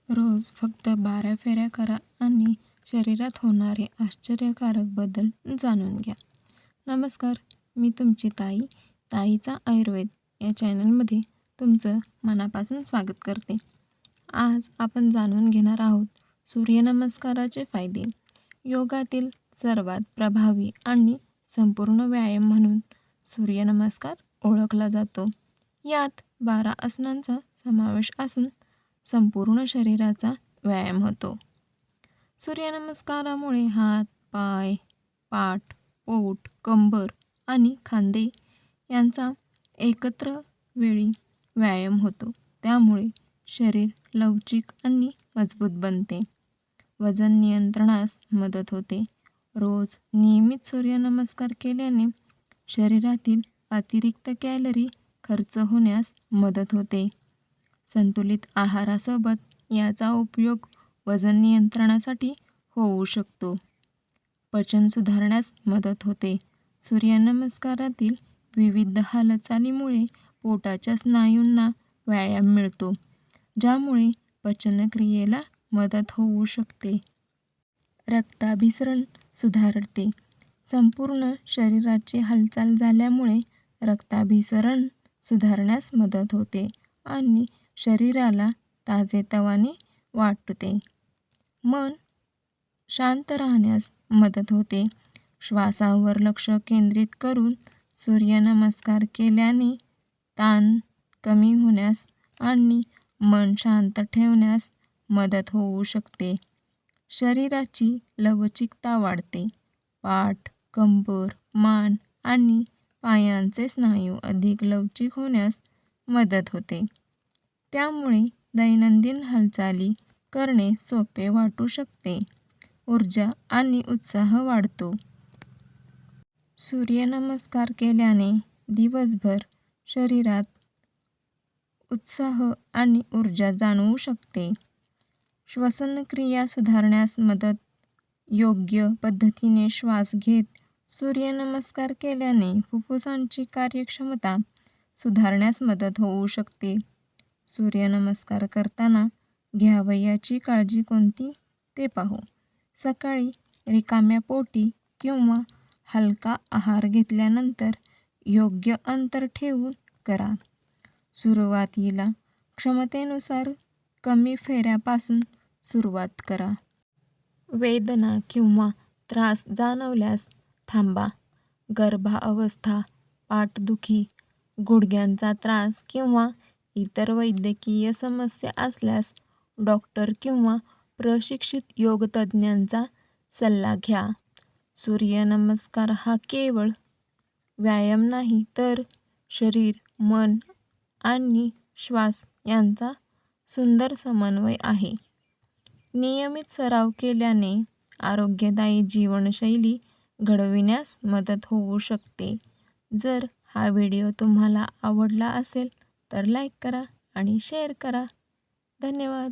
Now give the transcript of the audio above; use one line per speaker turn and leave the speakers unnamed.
रोज फक्त 12 फेऱ्या करा आणि शरीरात होणारे आश्चर्यकारक बदल जाणून घ्या. नमस्कार, मी तुमची ताई. ताईचा आयुर्वेद या चॅनलमध्ये तुमचं मनापासून स्वागत करते. आज आपण जाणून घेणार आहोत सूर्यनमस्काराचे फायदे. योगातील सर्वात प्रभावी आणि संपूर्ण व्यायाम म्हणून सूर्यनमस्कार ओळखला जातो. यात 12 आसनांचा समावेश असून संपूर्ण शरीराचा व्यायाम होतो. सूर्यनमस्कारामुळे हात, पाय, पाठ, पोट, कंबर आणि खांदे यांचा एकत्र वेळी व्यायाम होतो. त्यामुळे शरीर लवचिक आणि मजबूत बनते. वजन नियंत्रणास मदत होते. रोज नियमित सूर्यनमस्कार केल्याने शरीरातील अतिरिक्त कॅलरी खर्च होण्यास मदत होते. संतुलित आहारासोबत याचा उपयोग वजन नियंत्रणासाठी होऊ शकतो. पचन सुधारण्यास मदत होते. सूर्यनमस्कारातील विविध हालचालीमुळे पोटाच्या स्नायूंना व्यायाम मिळतो, ज्यामुळे पचनक्रियेला मदत होऊ शकते. रक्ताभिसरण सुधारते. संपूर्ण शरीराची हालचाल झाल्यामुळे रक्ताभिसरण सुधारण्यास मदत होते आणि शरीराला ताजेतवाने वाटते. मन शांत राहण्यास मदत होते. श्वासावर लक्ष केंद्रित करून सूर्यनमस्कार केल्याने ताण कमी होण्यास आणि मन शांत ठेवण्यास मदत होऊ शकते. शरीराची लवचिकता वाढते. पाठ, कंबर, मान आणि पायांचे स्नायू अधिक लवचिक होण्यास मदत होते. त्यामुळे दैनंदिन हालचाली करणे सोपे वाटू शकते. ऊर्जा आणि उत्साह वाढतो. सूर्यनमस्कार केल्याने दिवसभर शरीरात उत्साह आणि ऊर्जा जाणवू शकते. श्वसनक्रिया सुधारण्यास मदत. योग्य पद्धतीने श्वास घेत सूर्यनमस्कार केल्याने फुफ्फुसांची कार्यक्षमता सुधारण्यास मदत होऊ शकते. सूर्यनमस्कार करताना घ्यावयाची काळजी कोणती ते पाहू. सकाळी रिकाम्या पोटी किंवा हलका आहार घेतल्यानंतर योग्य अंतर ठेवून करा. सुरुवातीला क्षमतेनुसार कमी फेऱ्यापासून सुरुवात करा. वेदना किंवा त्रास जाणवल्यास थांबा. गर्भावस्था, पाठदुखी, गुडघ्यांचा त्रास किंवा इतर वैद्यकीय समस्या असल्यास डॉक्टर किंवा प्रशिक्षित योगतज्ज्ञांचा सल्ला घ्या. सूर्यनमस्कार हा केवळ व्यायाम नाही, तर शरीर, मन आणि श्वास यांचा सुंदर समन्वय आहे. नियमित सराव केल्याने आरोग्यदायी जीवनशैली घडविण्यास मदत होऊ शकते. जर हा व्हिडिओ तुम्हाला आवडला असेल तर लाईक करा आणि शेअर करा. धन्यवाद.